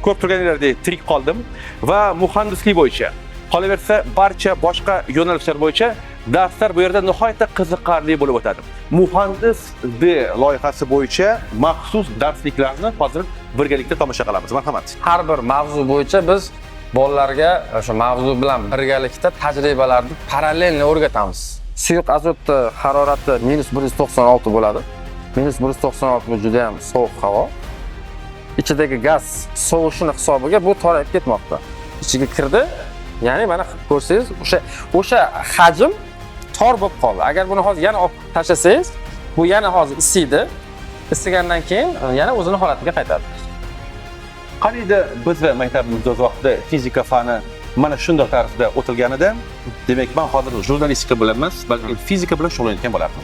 ko'p turganlardek tirik qoldim va muhandislik bo'yicha, qolaversa barcha boshqa yo'nalishlar bo'yicha darslar bu yerda nihoyatda qiziqarli bo'lib o'tadi. Muhandis D loyihasi bo'yicha maxsus darsliklarni hozir birgalikda tomosha qilamiz. Marhamat. Har bir mavzu bo'yicha biz bolalarga o'sha mavzu bilan birgalikda tajribalarni parallelni o'rgatamiz. Suyuq azotni harorati -196 bo'ladi. -196 bu juda ham sovuq havo. Ichidagi gaz sovishini hisobiga bu torayib ketmoqda. Ichiga kirdi. Ya'ni mana ko'rsangiz, o'sha hajm tor bo'lib qoldi. Agar buni hozir yana olib tashlasangiz, bu yana hozir isiydi. Isigandan keyin yana o'zini holatiga qaytadi. Qaniydi bizni maktabimizda o'z vaqtida fizika fani mana shunday tarzda o'tilganida, demak men hozir jurnalistika bilan emas, balki fizika bilan shug'ullanayotgan bo'lardim.